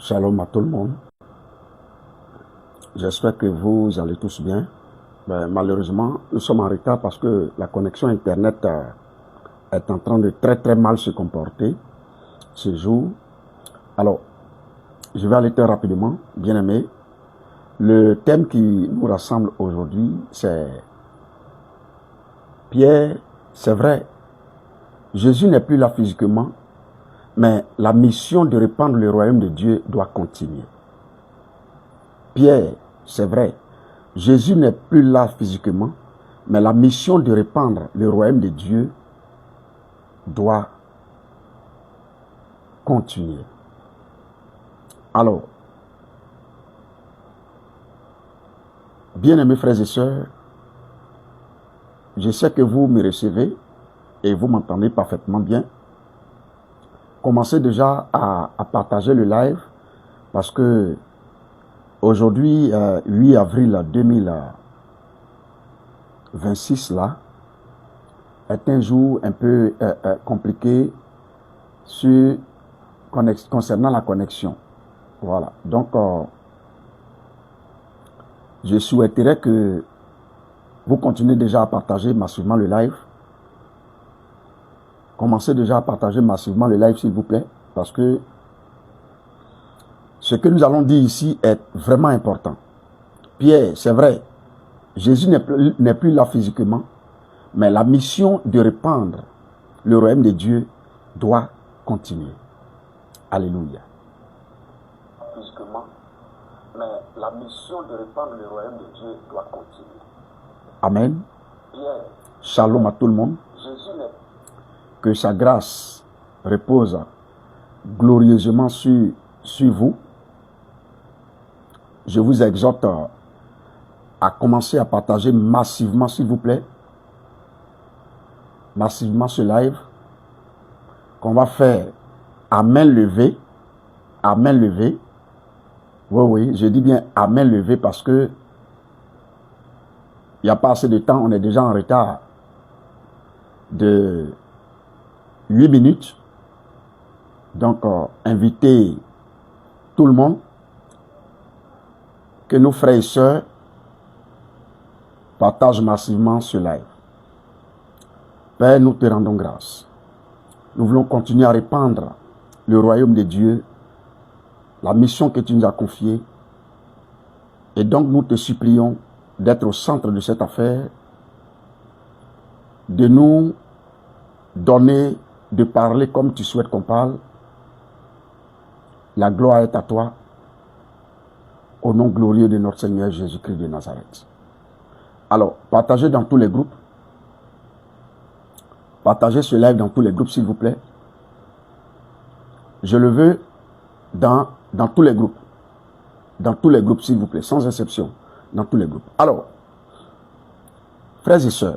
Shalom à tout le monde. J'espère que vous allez tous bien. Malheureusement, nous sommes en retard parce que la connexion Internet est en train de très mal se comporter ce jour. Alors, je vais aller très rapidement, bien aimé. Le thème qui nous rassemble aujourd'hui, c'est Pierre, c'est vrai, Jésus n'est plus là physiquement, mais la mission de répandre le royaume de Dieu doit continuer. Pierre, c'est vrai, Jésus n'est plus là physiquement, mais la mission de répandre le royaume de Dieu doit continuer. Alors, bien-aimés frères et sœurs, je sais que vous me recevez et vous m'entendez parfaitement bien. Commencez déjà à partager le live parce que aujourd'hui, 8 avril 2026, là, est un jour un peu compliqué concernant la connexion. Voilà. Donc, je souhaiterais que vous continuez déjà à partager massivement le live. Commencez déjà à partager massivement le live, s'il vous plaît, parce que ce que nous allons dire ici est vraiment important. Pierre, c'est vrai, Jésus n'est plus là physiquement, mais la mission de répandre le royaume de Dieu doit continuer. Alléluia. Physiquement, mais la mission de répandre le royaume de Dieu doit continuer. Amen. Pierre, shalom à tout le monde. Jésus n'est que sa grâce repose glorieusement sur vous. Je vous exhorte à commencer à partager massivement, s'il vous plaît. Massivement ce live. Qu'on va faire à main levée. À main levée. Oui, je dis bien à main levée parce que il n'y a pas assez de temps, on est déjà en retard de 8 minutes. Donc, invitez tout le monde, que nos frères et sœurs partagent massivement ce live. Père, nous te rendons grâce. Nous voulons continuer à répandre le royaume de Dieu, la mission que tu nous as confiée. Et donc, nous te supplions d'être au centre de cette affaire, de nous donner, de parler comme tu souhaites qu'on parle. La gloire est à toi, au nom glorieux de notre Seigneur Jésus-Christ de Nazareth. Alors, partagez dans tous les groupes. Partagez ce live dans tous les groupes, s'il vous plaît. Je le veux dans tous les groupes. Dans tous les groupes, s'il vous plaît, sans exception. Dans tous les groupes. Alors, frères et sœurs,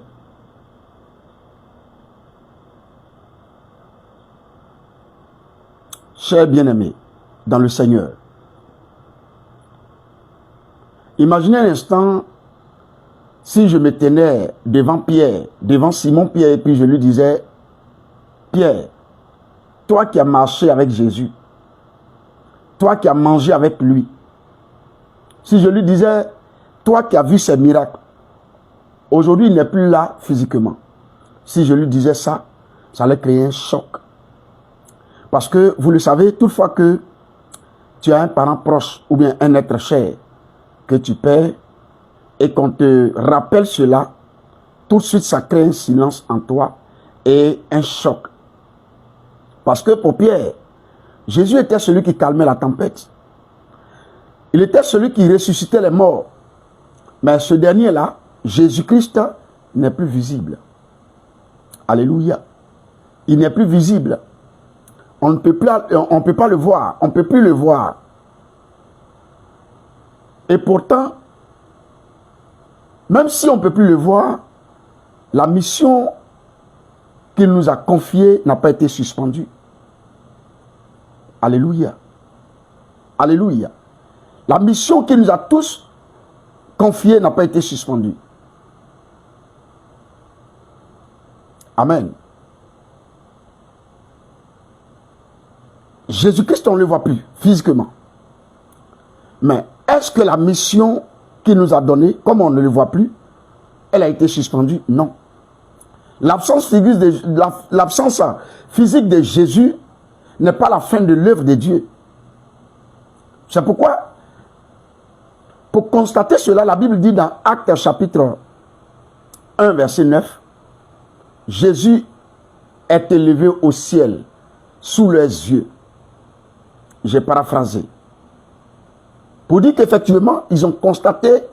chers bien-aimés dans le Seigneur, imaginez un instant si je me tenais devant Pierre, devant Simon-Pierre, et puis je lui disais, Pierre, toi qui as marché avec Jésus, toi qui as mangé avec lui, si je lui disais, toi qui as vu ses miracles, aujourd'hui il n'est plus là physiquement. Si je lui disais ça, ça allait créer un choc. Parce que, vous le savez, toutefois que tu as un parent proche ou bien un être cher que tu perds et qu'on te rappelle cela, tout de suite ça crée un silence en toi et un choc. Parce que pour Pierre, Jésus était celui qui calmait la tempête. Il était celui qui ressuscitait les morts. Mais ce dernier-là, Jésus-Christ, n'est plus visible. Alléluia. Il n'est plus visible. On ne peut pas le voir. On ne peut plus le voir. Et pourtant, même si on ne peut plus le voir, la mission qu'il nous a confiée n'a pas été suspendue. Alléluia. Alléluia. La mission qu'il nous a tous confiée n'a pas été suspendue. Amen. Jésus-Christ, on ne le voit plus physiquement. Mais est-ce que la mission qu'il nous a donnée, comme on ne le voit plus, elle a été suspendue? Non. L'absence physique de Jésus n'est pas la fin de l'œuvre de Dieu. C'est pourquoi, pour constater cela, la Bible dit dans Actes chapitre 1, verset 9, Jésus est élevé au ciel, sous leurs yeux. J'ai paraphrasé. Pour dire qu'effectivement, ils ont constaté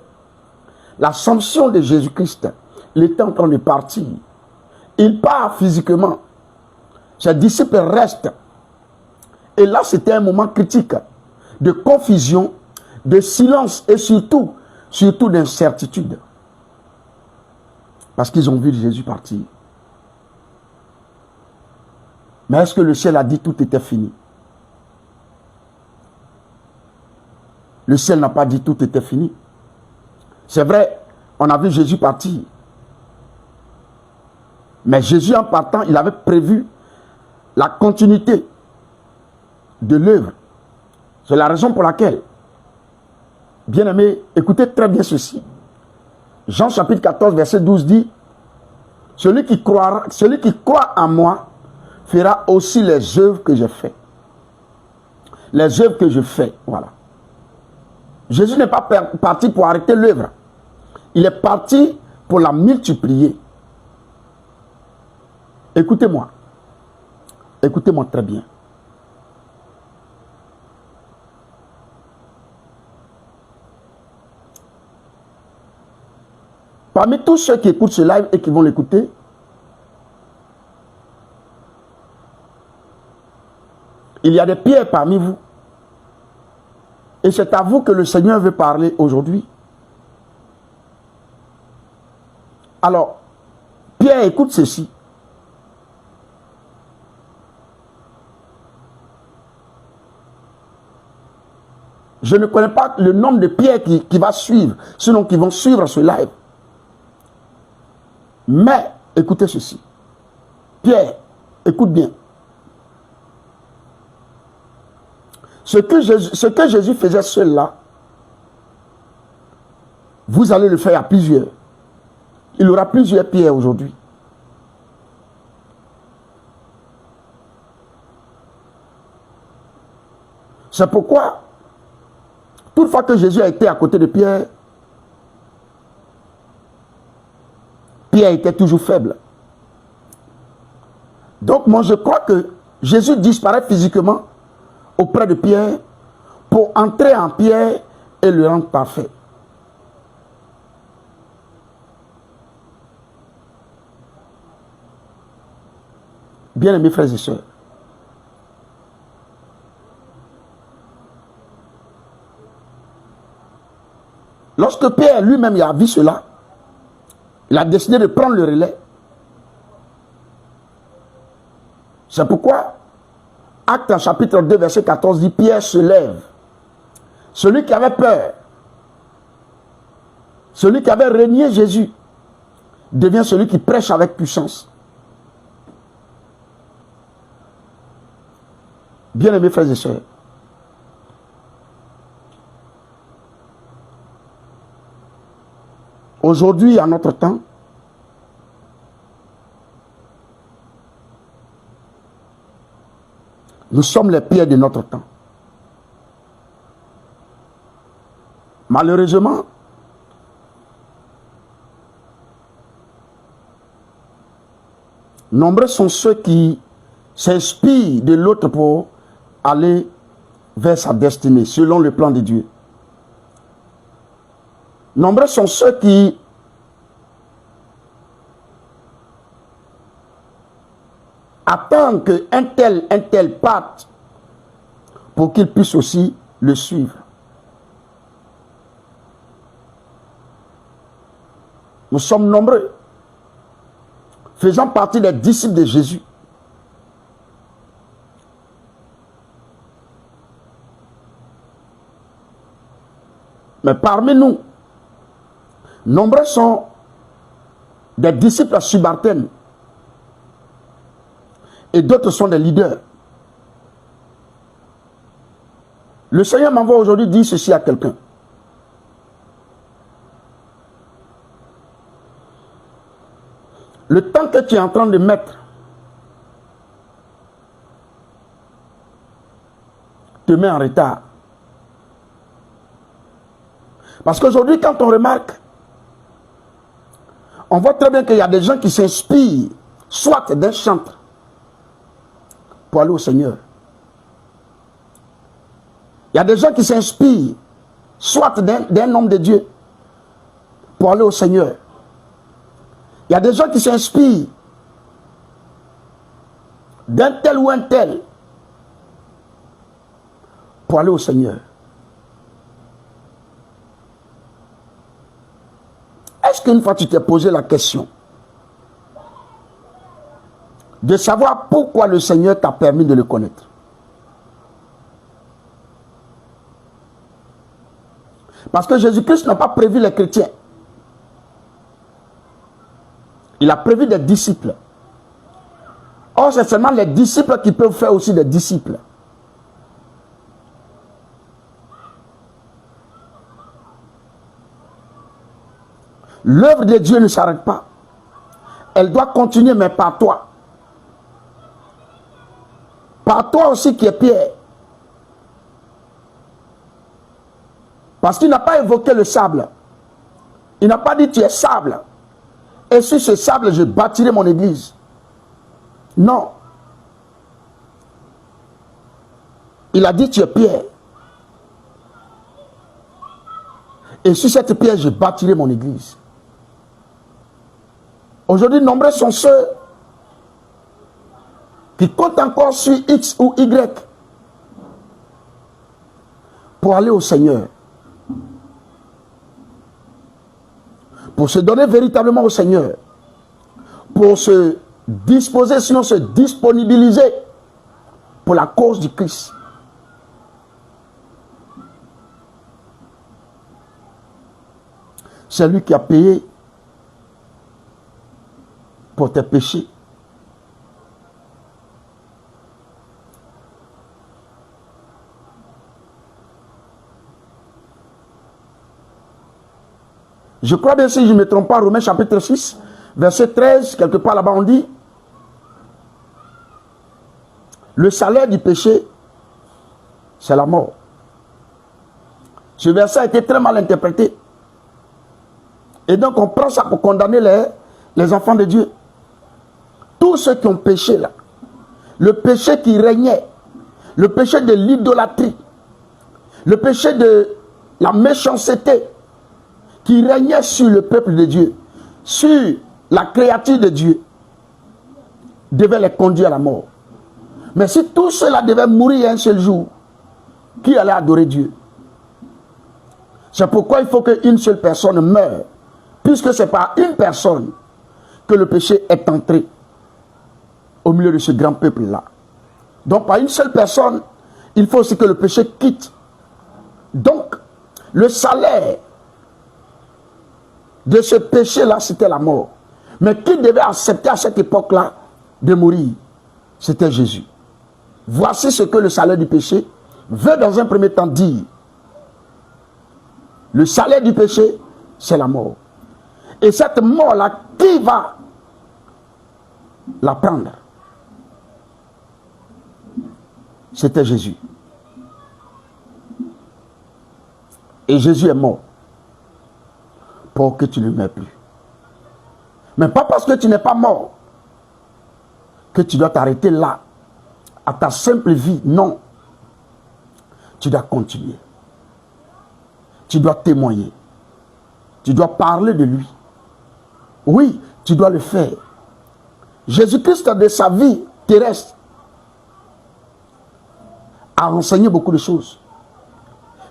l'ascension de Jésus-Christ. Il était en train de partir. Il part physiquement. Ses disciples restent. Et là, c'était un moment critique de confusion, de silence et surtout d'incertitude. Parce qu'ils ont vu Jésus partir. Mais est-ce que le ciel a dit tout était fini? Le ciel n'a pas dit tout était fini. C'est vrai, on a vu Jésus partir. Mais Jésus, en partant, il avait prévu la continuité de l'œuvre. C'est la raison pour laquelle, bien aimé, écoutez très bien ceci. Jean chapitre 14, verset 12 dit, celui qui croit en moi fera aussi les œuvres que j'ai faites. Les œuvres que je fais, voilà. Jésus n'est pas parti pour arrêter l'œuvre. Il est parti pour la multiplier. Écoutez-moi. Écoutez-moi très bien. Parmi tous ceux qui écoutent ce live et qui vont l'écouter, il y a des pierres parmi vous. Et c'est à vous que le Seigneur veut parler aujourd'hui. Alors, Pierre, écoute ceci. Je ne connais pas le nombre de pierres qui va suivre, sinon qui vont suivre ce live. Mais, écoutez ceci. Pierre, écoute bien. Ce que Jésus faisait seul là, vous allez le faire à plusieurs. Il aura plusieurs pierres aujourd'hui. C'est pourquoi, toutefois que Jésus a été à côté de Pierre, Pierre était toujours faible. Donc moi je crois que Jésus disparaît physiquement auprès de Pierre pour entrer en Pierre et le rendre parfait. Bien-aimés frères et sœurs, lorsque Pierre lui-même a vu cela, il a décidé de prendre le relais. C'est pourquoi Actes chapitre 2 verset 14 dit, Pierre se lève. Celui qui avait peur, celui qui avait renié Jésus, devient celui qui prêche avec puissance. Bien-aimés frères et sœurs, aujourd'hui, à notre temps, nous sommes les pierres de notre temps. Malheureusement, nombreux sont ceux qui s'inspirent de l'autre pour aller vers sa destinée, selon le plan de Dieu. Nombreux sont ceux qui attendent qu'un tel parte pour qu'ils puissent aussi le suivre. Nous sommes nombreux, faisant partie des disciples de Jésus. Mais parmi nous, nombreux sont des disciples subalternes et d'autres sont des leaders. Le Seigneur m'envoie aujourd'hui dire ceci à quelqu'un. Le temps que tu es en train de mettre te met en retard. Parce qu'aujourd'hui, quand on remarque, on voit très bien qu'il y a des gens qui s'inspirent, soit d'un chantre, pour aller au Seigneur. Il y a des gens qui s'inspirent, soit d'un homme de Dieu, pour aller au Seigneur. Il y a des gens qui s'inspirent d'un tel ou un tel, pour aller au Seigneur. Est-ce qu'une fois tu t'es posé la question de savoir pourquoi le Seigneur t'a permis de le connaître? Parce que Jésus-Christ n'a pas prévu les chrétiens. Il a prévu des disciples. Or, c'est seulement les disciples qui peuvent faire aussi des disciples. L'œuvre de Dieu ne s'arrête pas. Elle doit continuer, mais par toi. Par toi aussi qui es Pierre. Parce qu'il n'a pas évoqué le sable. Il n'a pas dit tu es sable. Et sur ce sable, je bâtirai mon église. Non. Il a dit tu es pierre. Et sur cette pierre, je bâtirai mon église. Aujourd'hui, nombreux sont ceux qui comptent encore sur X ou Y pour aller au Seigneur. Pour se donner véritablement au Seigneur. Pour se disposer, sinon se disponibiliser pour la cause du Christ. C'est lui qui a payé pour tes péchés. Je crois bien, si je ne me trompe pas, Romains chapitre 6, verset 13, quelque part là-bas on dit, le salaire du péché, c'est la mort. Ce verset a été très mal interprété. Et donc on prend ça pour condamner les enfants de Dieu. Tous ceux qui ont péché là, le péché qui régnait, le péché de l'idolâtrie, le péché de la méchanceté qui régnait sur le peuple de Dieu, sur la créature de Dieu, devait les conduire à la mort. Mais si tout cela devait mourir un seul jour, qui allait adorer Dieu? C'est pourquoi il faut qu'une seule personne meure, puisque c'est par une personne que le péché est entré au milieu de ce grand peuple-là. Donc par une seule personne, il faut aussi que le péché quitte. Donc, le salaire de ce péché-là, c'était la mort. Mais qui devait accepter à cette époque-là de mourir? C'était Jésus. Voici ce que le salaire du péché veut dans un premier temps dire. Le salaire du péché, c'est la mort. Et cette mort-là, qui va la prendre? C'était Jésus. Et Jésus est mort pour que tu ne meurs plus. Mais pas parce que tu n'es pas mort que tu dois t'arrêter là, à ta simple vie. Non. Tu dois continuer. Tu dois témoigner. Tu dois parler de lui. Oui, tu dois le faire. Jésus-Christ, de sa vie terrestre, a enseigné beaucoup de choses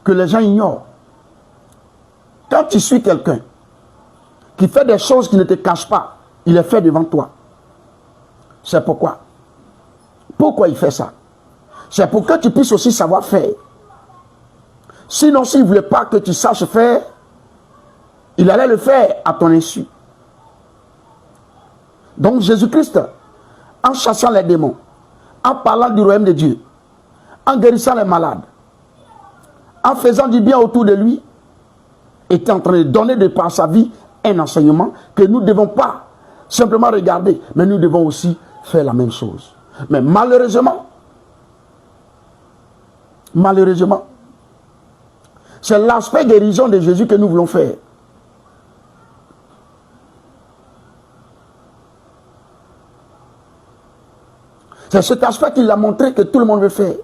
que les gens ignorent. Quand tu suis quelqu'un qui fait des choses qui ne te cachent pas, il les fait devant toi. C'est pourquoi. Pourquoi il fait ça? C'est pour que tu puisses aussi savoir faire. Sinon, s'il ne voulait pas que tu saches faire, il allait le faire à ton insu. Donc Jésus-Christ, en chassant les démons, en parlant du royaume de Dieu, en guérissant les malades, en faisant du bien autour de lui, était en train de donner de par sa vie un enseignement que nous ne devons pas simplement regarder, mais nous devons aussi faire la même chose. Mais malheureusement, c'est l'aspect guérison de Jésus que nous voulons faire. C'est cet aspect qu'il a montré que tout le monde veut faire.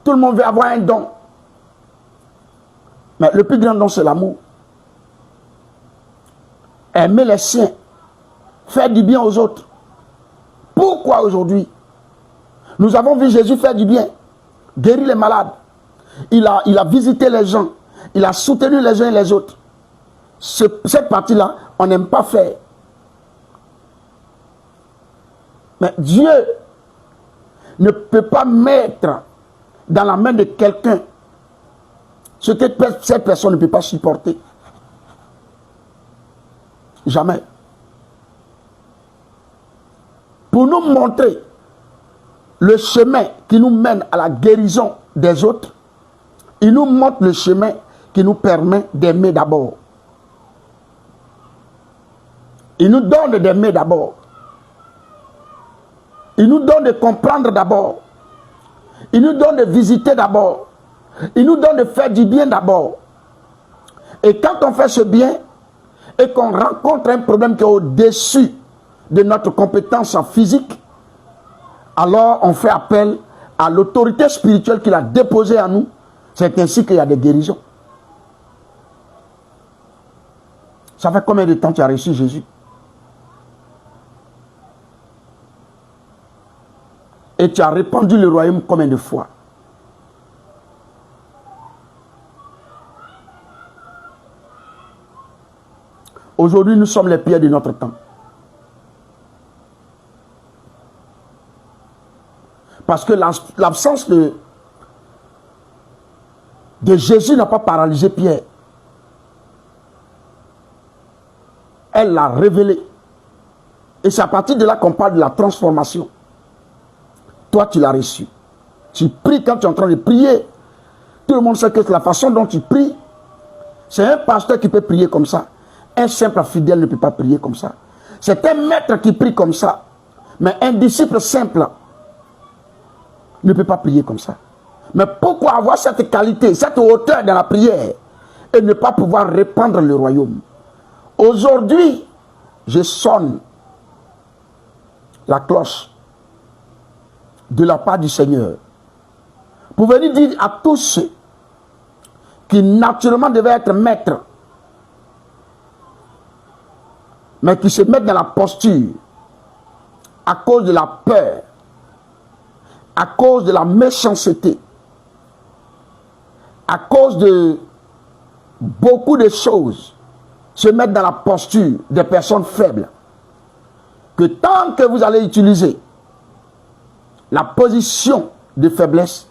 Tout le monde veut avoir un don. Mais le plus grand don, c'est l'amour. Aimer les siens. Faire du bien aux autres. Pourquoi aujourd'hui? Nous avons vu Jésus faire du bien. Guérir les malades. Il a visité les gens. Il a soutenu les uns et les autres. Cette partie-là, on n'aime pas faire. Mais Dieu ne peut pas mettre dans la main de quelqu'un ce que cette personne ne peut pas supporter. Jamais. Pour nous montrer le chemin qui nous mène à la guérison des autres, il nous montre le chemin qui nous permet d'aimer d'abord. Il nous donne d'aimer d'abord. Il nous donne de comprendre d'abord. Il nous donne de visiter d'abord. Il nous donne de faire du bien d'abord. Et quand on fait ce bien et qu'on rencontre un problème qui est au-dessus de notre compétence physique, alors on fait appel à l'autorité spirituelle qu'il a déposée en nous. C'est ainsi qu'il y a des guérisons. Ça fait combien de temps tu as reçu Jésus? Et tu as répandu le royaume combien de fois? Aujourd'hui, nous sommes les pierres de notre temps. Parce que l'absence de Jésus n'a pas paralysé Pierre. Elle l'a révélé. Et c'est à partir de là qu'on parle de la transformation. Toi, tu l'as reçu. Tu pries quand tu es en train de prier. Tout le monde sait que la façon dont tu pries, c'est un pasteur qui peut prier comme ça. Un simple fidèle ne peut pas prier comme ça. C'est un maître qui prie comme ça. Mais un disciple simple ne peut pas prier comme ça. Mais pourquoi avoir cette qualité, cette hauteur dans la prière et ne pas pouvoir répandre le royaume? Aujourd'hui, je sonne la cloche de la part du Seigneur pour venir dire à tous ceux qui naturellement devaient être maîtres, mais qui se mettent dans la posture à cause de la peur, à cause de la méchanceté, à cause de beaucoup de choses, se mettre dans la posture des personnes faibles, que tant que vous allez utiliser la position de faiblesse,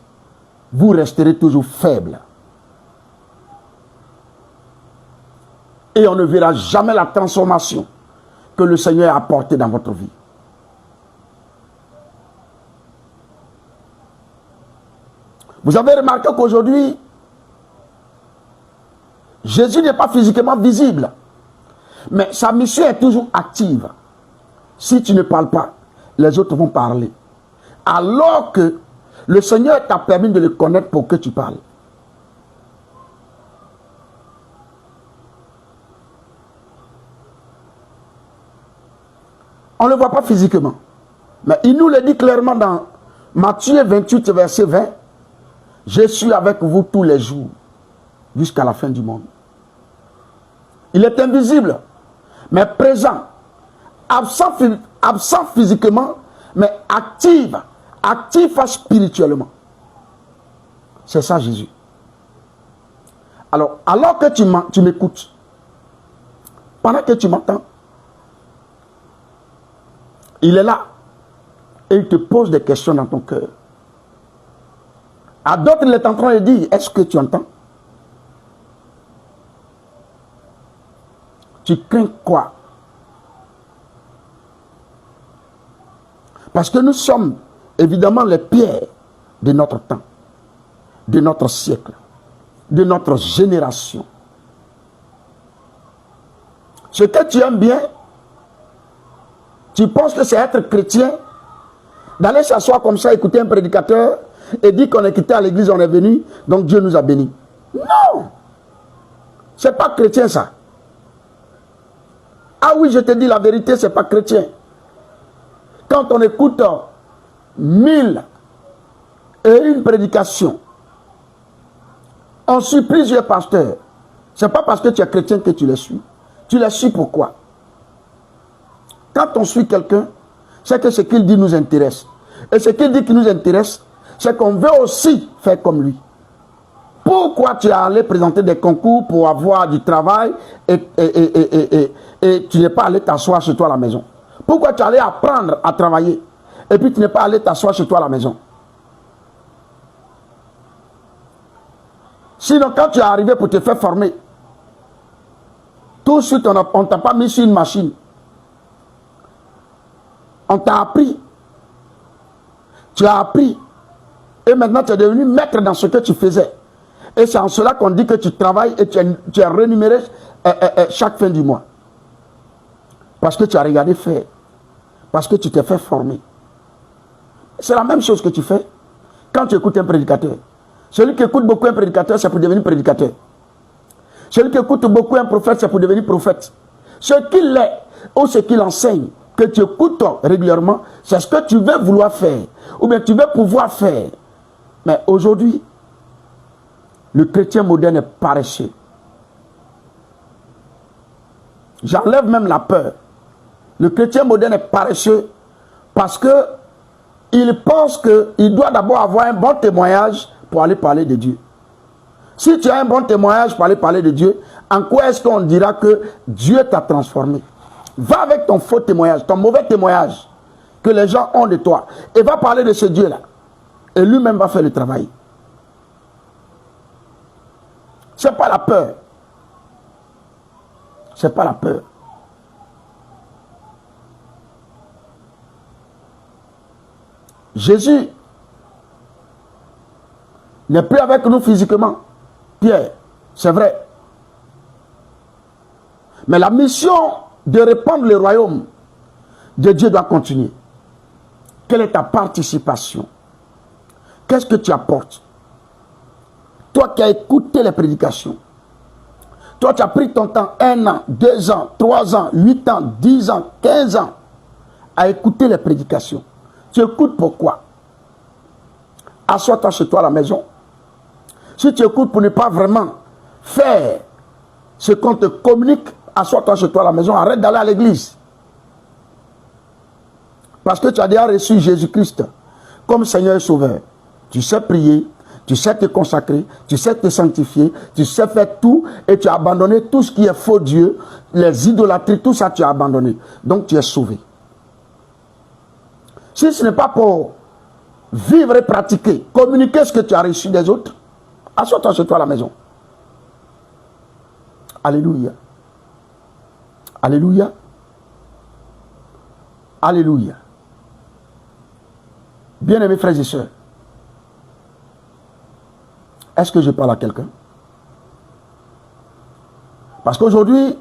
vous resterez toujours faible. Et on ne verra jamais la transformation que le Seigneur a apportée dans votre vie. Vous avez remarqué qu'aujourd'hui, Jésus n'est pas physiquement visible, mais sa mission est toujours active. Si tu ne parles pas, les autres vont parler. Alors que le Seigneur t'a permis de le connaître pour que tu parles. On ne le voit pas physiquement. Mais il nous le dit clairement dans Matthieu 28, verset 20. Je suis avec vous tous les jours, jusqu'à la fin du monde. Il est invisible, mais présent. Absent physiquement, mais actif spirituellement. C'est ça Jésus. Alors que tu m'écoutes, pendant que tu m'entends, il est là et il te pose des questions dans ton cœur. À d'autres, il est en train de dire, est-ce que tu entends? Tu crains quoi? Parce que nous sommes évidemment les pierres de notre temps. de notre siècle, de notre génération. Ce que tu aimes bien, tu penses que c'est être chrétien, d'aller s'asseoir comme ça, écouter un prédicateur et dire qu'on est quitté à l'église, on est venu, donc Dieu nous a bénis. Non! C'est pas chrétien ça. Ah oui, je te dis la vérité, c'est pas chrétien. Quand on écoute 1000 et une prédication, on suit plusieurs pasteurs. C'est pas parce que tu es chrétien que tu les suis. Tu les suis pourquoi? Quand on suit quelqu'un, c'est que ce qu'il dit nous intéresse. Et ce qu'il dit qui nous intéresse, c'est qu'on veut aussi faire comme lui. Pourquoi tu es allé présenter des concours pour avoir du travail et tu n'es pas allé t'asseoir chez toi à la maison? Pourquoi tu es allé apprendre à travailler et puis tu n'es pas allé t'asseoir chez toi à la maison? Sinon, quand tu es arrivé pour te faire former, tout de suite, on ne t'a pas mis sur une machine. On t'a appris. Tu as appris. Et maintenant, tu es devenu maître dans ce que tu faisais. Et c'est en cela qu'on dit que tu travailles et tu es rémunéré chaque fin du mois. Parce que tu as regardé faire. Parce que tu t'es fait former. C'est la même chose que tu fais quand tu écoutes un prédicateur. Celui qui écoute beaucoup un prédicateur, c'est pour devenir prédicateur. Celui qui écoute beaucoup un prophète, c'est pour devenir prophète. Ce qu'il est ou ce qu'il enseigne, que tu écoutes régulièrement, c'est ce que tu veux vouloir faire. Ou bien tu veux pouvoir faire. Mais aujourd'hui, le chrétien moderne est paresseux. J'enlève même la peur. Le chrétien moderne est paresseux parce que il pense qu'il doit d'abord avoir un bon témoignage pour aller parler de Dieu. Si tu as un bon témoignage pour aller parler de Dieu, en quoi est-ce qu'on dira que Dieu t'a transformé? Va avec ton faux témoignage, ton mauvais témoignage que les gens ont de toi et va parler de ce Dieu-là. Et lui-même va faire le travail. Ce n'est pas la peur. Ce n'est pas la peur. Jésus n'est plus avec nous physiquement. Pierre, c'est vrai. Mais la mission de répandre le royaume de Dieu doit continuer. Quelle est ta participation? Qu'est-ce que tu apportes? Toi qui as écouté les prédications, toi tu as pris ton temps 1 an, 2 ans, 3 ans, 8 ans, 10 ans, 15 ans à écouter les prédications. Tu écoutes pourquoi? Assois-toi chez toi à la maison. Si tu écoutes pour ne pas vraiment faire ce qu'on te communique, assois-toi chez toi à la maison, arrête d'aller à l'église. Parce que tu as déjà reçu Jésus-Christ comme Seigneur et Sauveur. Tu sais prier, tu sais te consacrer, tu sais te sanctifier, tu sais faire tout et tu as abandonné tout ce qui est faux Dieu, les idolâtries, tout ça tu as abandonné. Donc tu es sauvé. Si ce n'est pas pour vivre et pratiquer, communiquer ce que tu as reçu des autres, assois-toi chez toi à la maison. Alléluia. Alléluia. Alléluia. Bien-aimés frères et sœurs, est-ce que je parle à quelqu'un? Parce qu'aujourd'hui,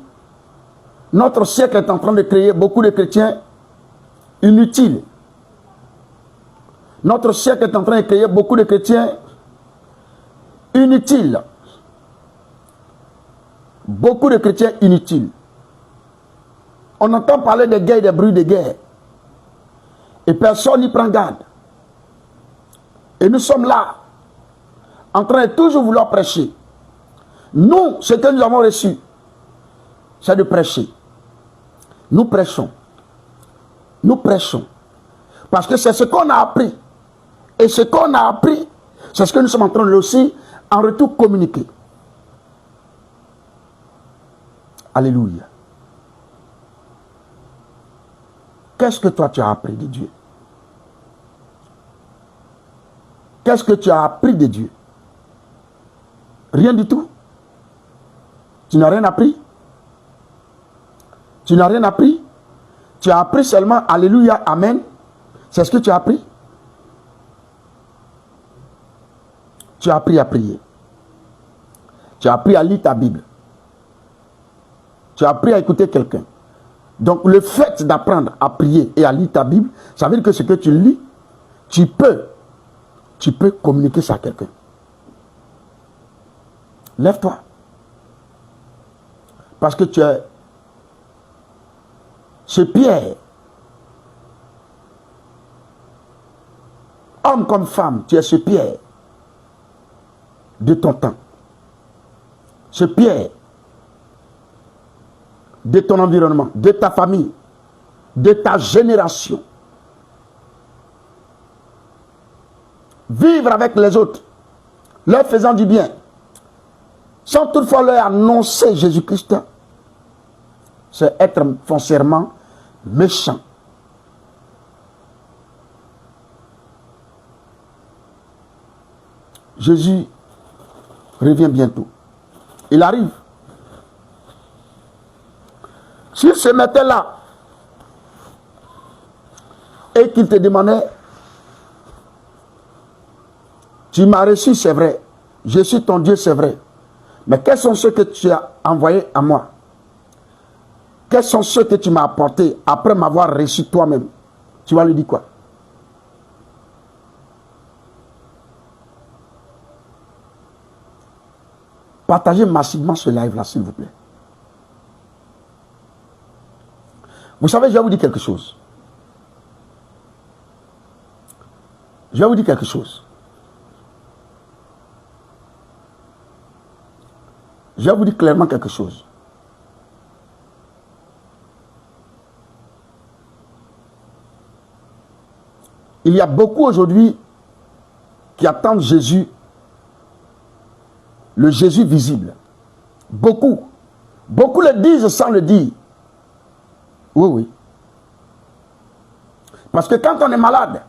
notre siècle est en train de créer beaucoup de chrétiens inutiles. Notre siècle est en train de créer beaucoup de chrétiens inutiles. Beaucoup de chrétiens inutiles. On entend parler de guerre, des bruits de guerre. Et personne n'y prend garde. Et nous sommes là, en train de toujours vouloir prêcher. Nous, ce que nous avons reçu, c'est de prêcher. Nous prêchons. Nous prêchons. Parce que c'est ce qu'on a appris. Et ce qu'on a appris, c'est ce que nous sommes en train de aussi, en retour, communiquer. Alléluia. Qu'est-ce que toi tu as appris de Dieu? Qu'est-ce que tu as appris de Dieu? Rien du tout. Tu n'as rien appris. Tu n'as rien appris. Tu as appris seulement Alléluia, Amen. C'est ce que tu as appris. Tu as appris à prier. Tu as appris à lire ta Bible. Tu as appris à écouter quelqu'un. Donc le fait d'apprendre à prier et à lire ta Bible, ça veut dire que ce que tu lis, tu peux communiquer ça à quelqu'un. Lève-toi. Parce que tu es ce Pierre. Homme comme femme, tu es ce Pierre de ton temps. Ce Pierre de ton environnement, de ta famille, de ta génération. Vivre avec les autres, leur faisant du bien, sans toutefois leur annoncer Jésus-Christ, c'est être foncièrement méchant. Jésus revient bientôt. Il arrive. S'il se mettait là et qu'il te demandait, tu m'as reçu, c'est vrai, je suis ton Dieu, c'est vrai, mais quels sont ceux que tu as envoyés à moi? Quels sont ceux que tu m'as apportés après m'avoir reçu toi-même? Tu vas lui dire quoi? Partagez massivement ce live-là, s'il vous plaît. Vous savez, je vais vous dire quelque chose. Je vais vous dire quelque chose. Je vais vous dire clairement quelque chose. Il y a beaucoup aujourd'hui qui attendent Jésus, le Jésus visible. Beaucoup. Beaucoup le disent sans le dire. Oui, oui. Parce que quand on est malade,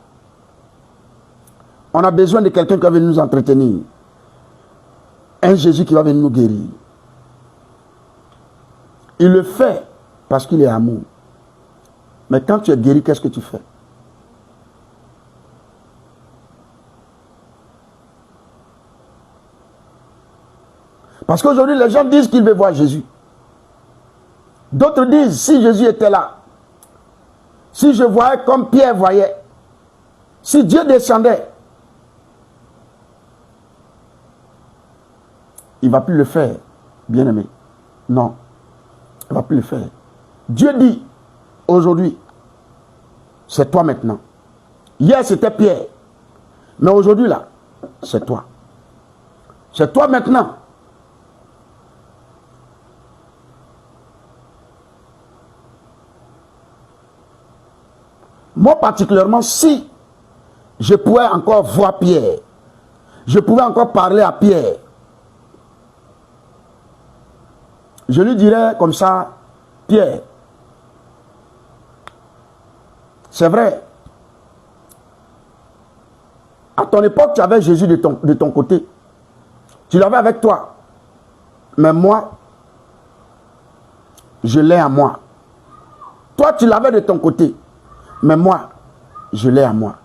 on a besoin de quelqu'un qui va venir nous entretenir. Un Jésus qui va venir nous guérir. Il le fait parce qu'il est amour. Mais quand tu es guéri, qu'est-ce que tu fais? Parce qu'aujourd'hui, les gens disent qu'ils veulent voir Jésus. D'autres disent, si Jésus était là, si je voyais comme Pierre voyait, si Dieu descendait, il ne va plus le faire, bien-aimé. Non, il ne va plus le faire. Dieu dit, aujourd'hui, c'est toi maintenant. Hier, c'était Pierre. Mais aujourd'hui, là, c'est toi. C'est toi maintenant. Moi, particulièrement, si je pouvais encore voir Pierre, je pouvais encore parler à Pierre, je lui dirais comme ça, Pierre, c'est vrai, à ton époque, tu avais Jésus de ton côté, tu l'avais avec toi, mais moi, je l'ai à moi. Toi, tu l'avais de ton côté, mais moi, je l'ai à moi.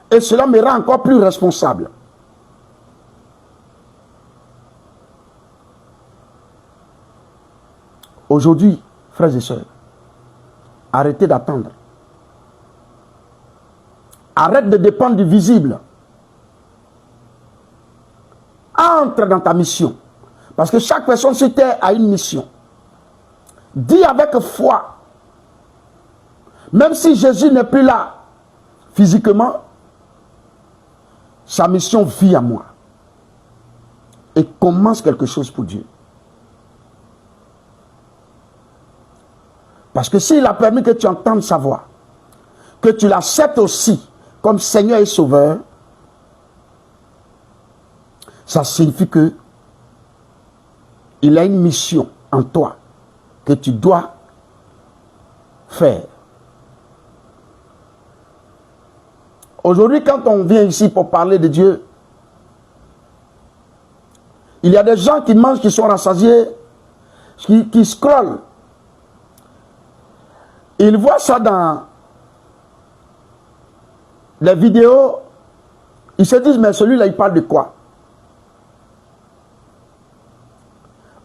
Et cela me rend encore plus responsable. Aujourd'hui, frères et sœurs, arrêtez d'attendre. Arrête de dépendre du visible. Entre dans ta mission. Parce que chaque personne sur terre a une mission. Dis avec foi. Même si Jésus n'est plus là physiquement, sa mission vit à moi. Et commence quelque chose pour Dieu. Parce que s'il a permis que tu entendes sa voix, que tu l'acceptes aussi comme Seigneur et Sauveur, ça signifie que il a une mission en toi que tu dois faire. Aujourd'hui, quand on vient ici pour parler de Dieu, il y a des gens qui mangent, qui sont rassasiés, qui scrollent. Ils voient ça dans les vidéos Ils se disent, mais celui-là, il parle de quoi?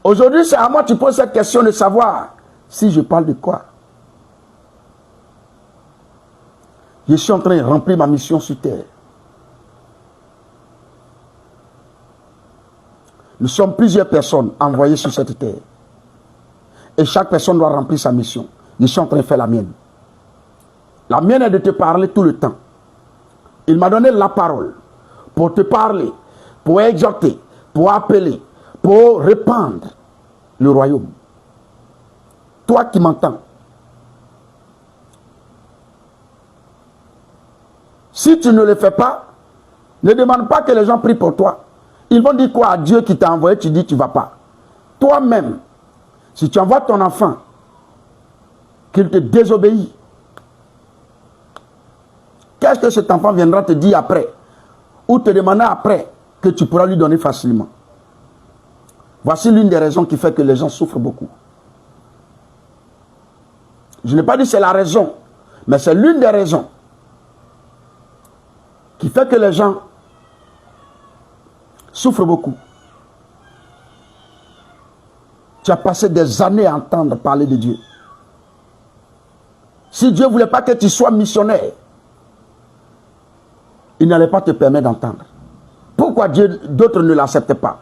Aujourd'hui, c'est à moi que tu poses cette question de savoir si je parle de quoi. Je suis en train de remplir ma mission sur terre. Nous sommes plusieurs personnes envoyées sur cette terre. Et chaque personne doit remplir sa mission. Je suis en train de faire la mienne. La mienne est de te parler tout le temps. Il m'a donné la parole pour te parler, pour exhorter, pour appeler, pour répandre le royaume. Toi qui m'entends, si tu ne le fais pas, ne demande pas que les gens prient pour toi. Ils vont dire quoi à Dieu qui t'a envoyé, tu dis tu ne vas pas. Toi-même, si tu envoies ton enfant, qu'il te désobéit, qu'est-ce que cet enfant viendra te dire après? Ou te demander après que tu pourras lui donner facilement? Voici l'une des raisons qui fait que les gens souffrent beaucoup. Je n'ai pas dit c'est la raison, mais c'est l'une des raisons qui fait que les gens souffrent beaucoup. Tu as passé des années à entendre parler de Dieu. Si Dieu ne voulait pas que tu sois missionnaire, il n'allait pas te permettre d'entendre. Pourquoi Dieu, d'autres ne l'acceptent pas?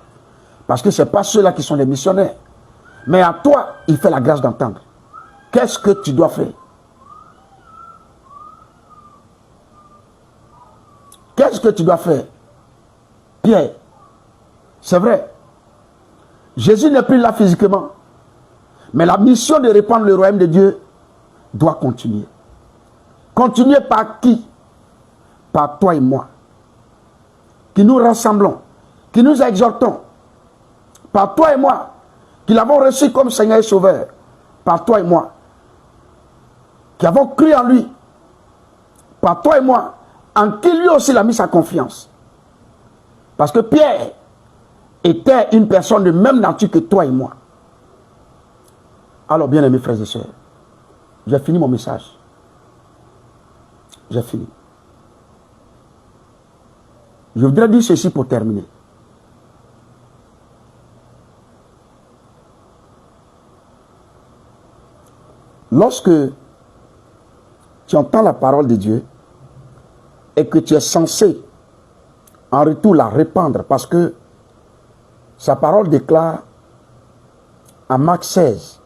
Parce que ce n'est pas ceux-là qui sont les missionnaires. Mais à toi, il fait la grâce d'entendre. Qu'est-ce que tu dois faire? Qu'est-ce que tu dois faire? Pierre, c'est vrai. Jésus n'est plus là physiquement. Mais la mission de répandre le royaume de Dieu doit continuer. Continuer par qui? Par toi et moi. Qui nous rassemblons, qui nous exhortons. Par toi et moi, qui l'avons reçu comme Seigneur et Sauveur. Par toi et moi, qui avons cru en lui. Par toi et moi, en qui lui aussi il a mis sa confiance. Parce que Pierre était une personne de même nature que toi et moi. Alors, bien aimés frères et sœurs, j'ai fini mon message. J'ai fini. Je voudrais dire ceci pour terminer. Lorsque tu entends la parole de Dieu et que tu es censé en retour la répandre, parce que sa parole déclare en Marc 16,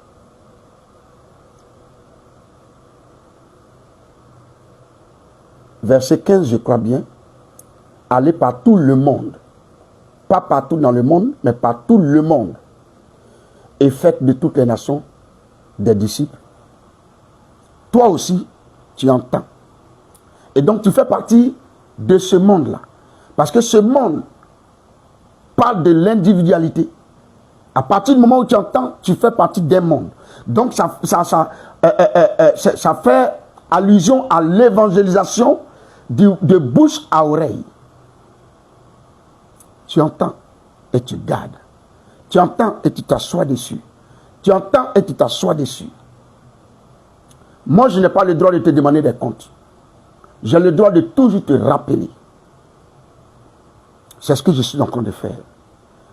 verset 15, je crois bien, aller par tout le monde, pas partout dans le monde, mais par tout le monde, et faites de toutes les nations des disciples. Toi aussi, tu entends. Et donc tu fais partie de ce monde-là. Parce que ce monde parle de l'individualité. À partir du moment où tu entends, tu fais partie d'un monde. Donc ça fait allusion à l'évangélisation de bouche à oreille. Tu entends et tu gardes. Tu entends et tu t'assois dessus. Tu entends et tu t'assois dessus. Moi, je n'ai pas le droit de te demander des comptes. J'ai le droit de toujours te rappeler. C'est ce que je suis en train de faire.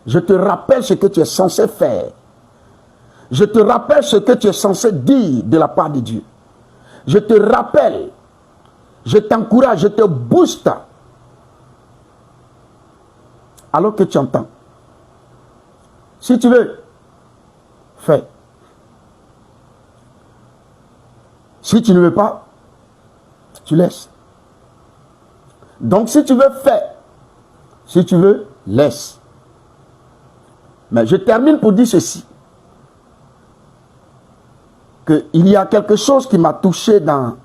Je te rappelle ce que tu es censé faire. Je te rappelle ce que tu es censé dire de la part de Dieu. Je te rappelle. Je t'encourage, je te booste. Alors que tu entends. Si tu veux, fais. Si tu ne veux pas, tu laisses. Donc si tu veux, fais. Si tu veux, laisse. Mais je termine pour dire ceci. Qu'il y a quelque chose qui m'a touché dans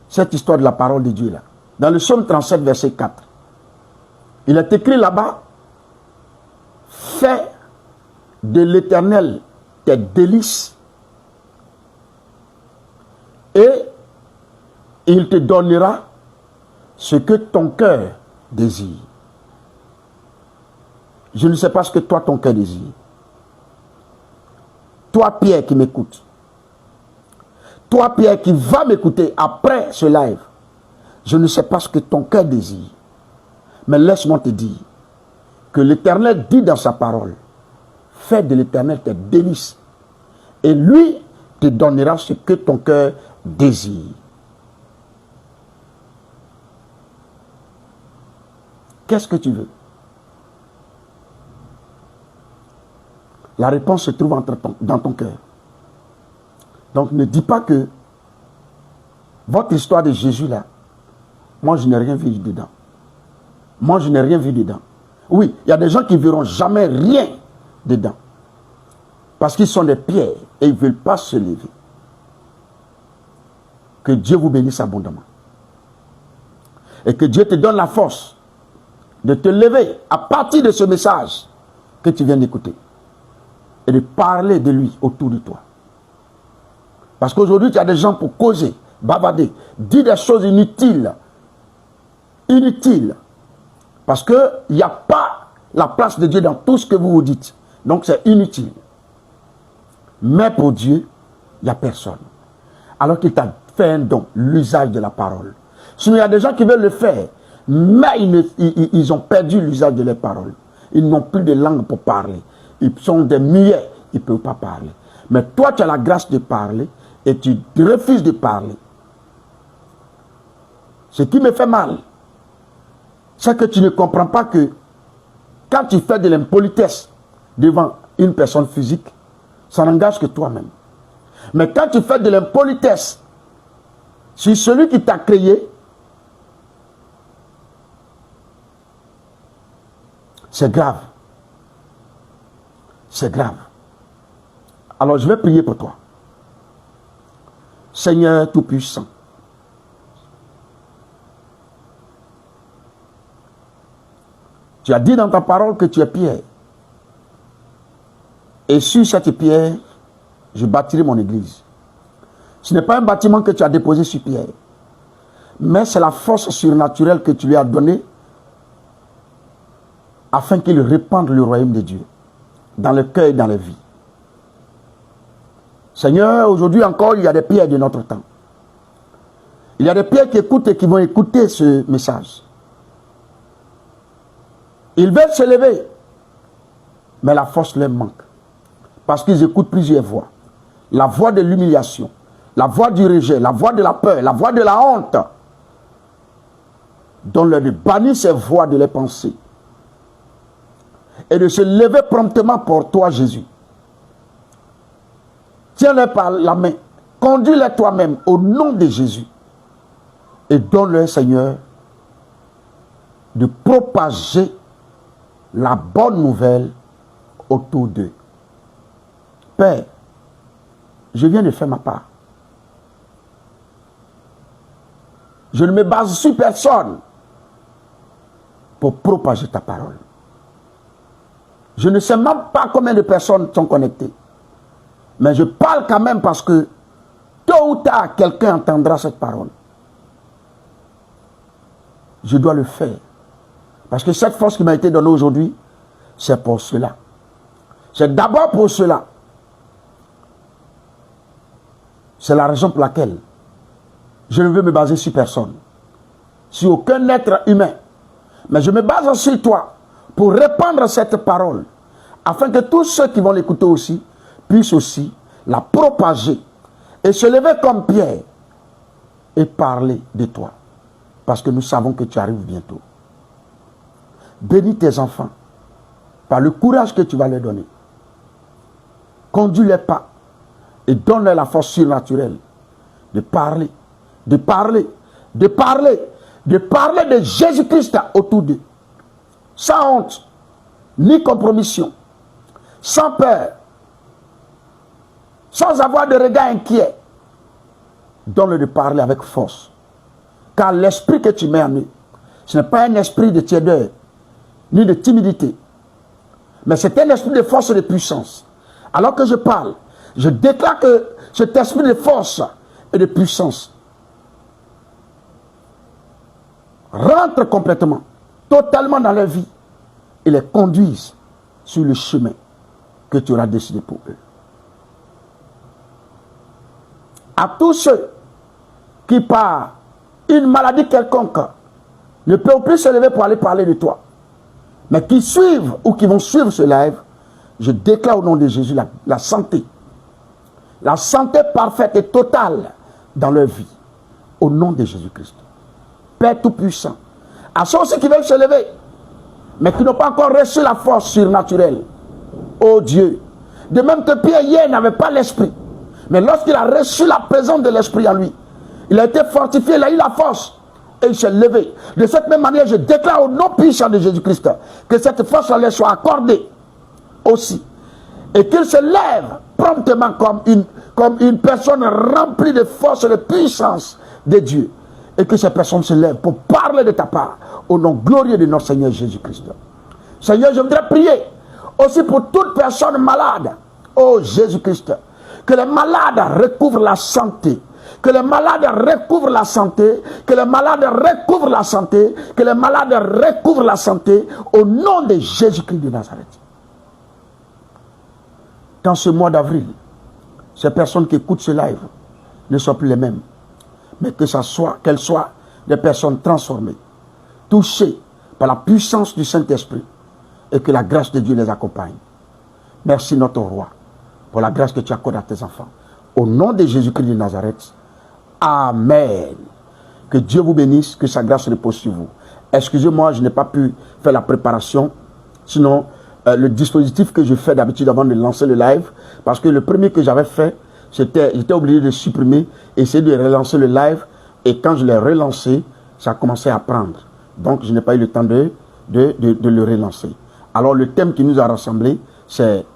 cette histoire de la parole de Dieu là. Dans le psaume 37, verset 4. Il est écrit là-bas, fais de l'Éternel tes délices et il te donnera ce que ton cœur désire. Je ne sais pas ce que toi, ton cœur désire. Toi, Pierre, qui m'écoute. Toi, Pierre, qui va m'écouter après ce live. Je ne sais pas ce que ton cœur désire. Mais laisse-moi te dire que l'Éternel dit dans sa parole, fais de l'Éternel tes délices. Et lui te donnera ce que ton cœur désire. Qu'est-ce que tu veux? La réponse se trouve dans ton cœur. Donc ne dis pas que votre histoire de Jésus là, moi je n'ai rien vu dedans. Moi je n'ai rien vu dedans. Oui, il y a des gens qui ne verront jamais rien dedans. Parce qu'ils sont des pierres et ils ne veulent pas se lever. Que Dieu vous bénisse abondamment. Et que Dieu te donne la force de te lever à partir de ce message que tu viens d'écouter. Et de parler de lui autour de toi. Parce qu'aujourd'hui, tu as des gens pour causer, bavarder, dire des choses inutiles. Inutiles. Parce qu'il n'y a pas la place de Dieu dans tout ce que vous vous dites. Donc c'est inutile. Mais pour Dieu, il n'y a personne. Alors qu'il t'a fait un don, l'usage de la parole. Sinon, il y a des gens qui veulent le faire, mais ils ont perdu l'usage de leurs paroles. Ils n'ont plus de langue pour parler. Ils sont des muets, ils ne peuvent pas parler. Mais toi, tu as la grâce de parler et tu refuses de parler. Ce qui me fait mal, c'est que tu ne comprends pas que quand tu fais de l'impolitesse devant une personne physique, ça n'engage que toi-même. Mais quand tu fais de l'impolitesse sur celui qui t'a créé, c'est grave. C'est grave. Alors je vais prier pour toi. Seigneur Tout-Puissant, tu as dit dans ta parole que tu es pierre. Et sur cette pierre, je bâtirai mon église. Ce n'est pas un bâtiment que tu as déposé sur pierre, mais c'est la force surnaturelle que tu lui as donnée afin qu'il répande le royaume de Dieu dans le cœur et dans la vie. Seigneur, aujourd'hui encore, il y a des pierres de notre temps. Il y a des pierres qui écoutent et qui vont écouter ce message. Ils veulent se lever, mais la force leur manque. Parce qu'ils écoutent plusieurs voix. La voix de l'humiliation, la voix du rejet, la voix de la peur, la voix de la honte. Donne-leur de bannir ces voix de les pensées. Et de se lever promptement pour toi, Jésus. Tiens-les par la main. Conduis-les toi-même au nom de Jésus. Et donne-leur, Seigneur, de propager la bonne nouvelle autour d'eux. Père, je viens de faire ma part. Je ne me base sur personne pour propager ta parole. Je ne sais même pas combien de personnes sont connectées. Mais je parle quand même parce que tôt ou tard, quelqu'un entendra cette parole. Je dois le faire. Parce que cette force qui m'a été donnée aujourd'hui, c'est pour cela. C'est d'abord pour cela. C'est la raison pour laquelle je ne veux me baser sur personne. Sur aucun être humain. Mais je me base sur toi pour répandre cette parole. Afin que tous ceux qui vont l'écouter aussi puissent aussi la propager. Et se lever comme Pierre. Et parler de toi. Parce que nous savons que tu arrives bientôt. Bénis tes enfants par le courage que tu vas leur donner. Conduis-les pas et donne-leur la force surnaturelle de parler, de parler, de parler, de parler de Jésus-Christ autour d'eux. Sans honte, ni compromission, sans peur, sans avoir de regard inquiet. Donne-leur de parler avec force. Car l'esprit que tu mets en eux, ce n'est pas un esprit de tiédeur, ni de timidité. Mais c'est un esprit de force et de puissance. Alors que je parle, je déclare que cet esprit de force et de puissance rentre complètement, totalement dans leur vie et les conduise sur le chemin que tu auras décidé pour eux. À tous ceux qui par une maladie quelconque ne peuvent plus se lever pour aller parler de toi, mais qui suivent ou qui vont suivre ce live, je déclare au nom de Jésus la santé. La santé parfaite et totale dans leur vie. Au nom de Jésus-Christ. Père Tout-Puissant. À ceux aussi qui veulent se lever, mais qui n'ont pas encore reçu la force surnaturelle. Oh Dieu. De même que Pierre hier n'avait pas l'esprit. Mais lorsqu'il a reçu la présence de l'esprit en lui, il a été fortifié, il a eu la force. Et il s'est levé. De cette même manière, je déclare au nom puissant de Jésus-Christ que cette force leur soit accordée aussi. Et qu'il se lève promptement comme une personne remplie de force et de puissance de Dieu. Et que ces personnes se lèvent pour parler de ta part au nom glorieux de notre Seigneur Jésus-Christ. Seigneur, je voudrais prier aussi pour toute personne malade. Oh Jésus-Christ, que les malades recouvrent la santé. Que les malades recouvrent la santé. Que les malades recouvrent la santé. Que les malades recouvrent la santé au nom de Jésus-Christ de Nazareth. Dans ce mois d'avril, ces personnes qui écoutent ce live ne soient plus les mêmes. Mais qu'elles soient des personnes transformées, touchées par la puissance du Saint-Esprit et que la grâce de Dieu les accompagne. Merci notre roi pour la grâce que tu accordes à tes enfants. Au nom de Jésus-Christ de Nazareth, Amen. Que Dieu vous bénisse, que sa grâce repose sur vous. Excusez-moi, je n'ai pas pu faire la préparation. Sinon, le dispositif que je fais d'habitude avant de lancer le live, parce que le premier que j'avais fait, j'étais obligé de supprimer, essayer de relancer le live, et quand je l'ai relancé, ça a commencé à prendre. Donc, je n'ai pas eu le temps de le relancer. Alors, le thème qui nous a rassemblés, c'est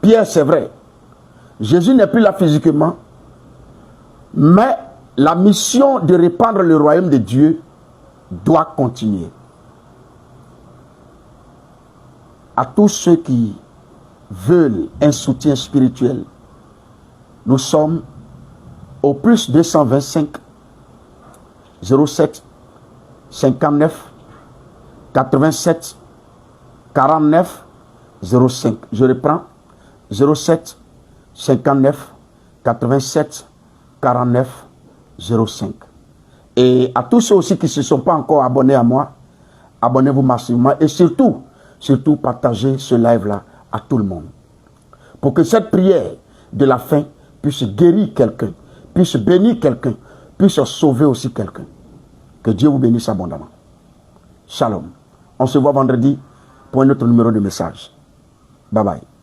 Pierre, c'est vrai. Jésus n'est plus là physiquement, mais la mission de répandre le royaume de Dieu doit continuer. À tous ceux qui veulent un soutien spirituel, nous sommes au plus 225 07 59 87 49 05. Je reprends 07 59 87 49 05. Et à tous ceux aussi qui ne se sont pas encore abonnés à moi, abonnez-vous massivement et surtout partagez ce live-là à tout le monde. Pour que cette prière de la fin puisse guérir quelqu'un, puisse bénir quelqu'un, puisse sauver aussi quelqu'un. Que Dieu vous bénisse abondamment. Shalom. On se voit vendredi pour un autre numéro de message. Bye bye.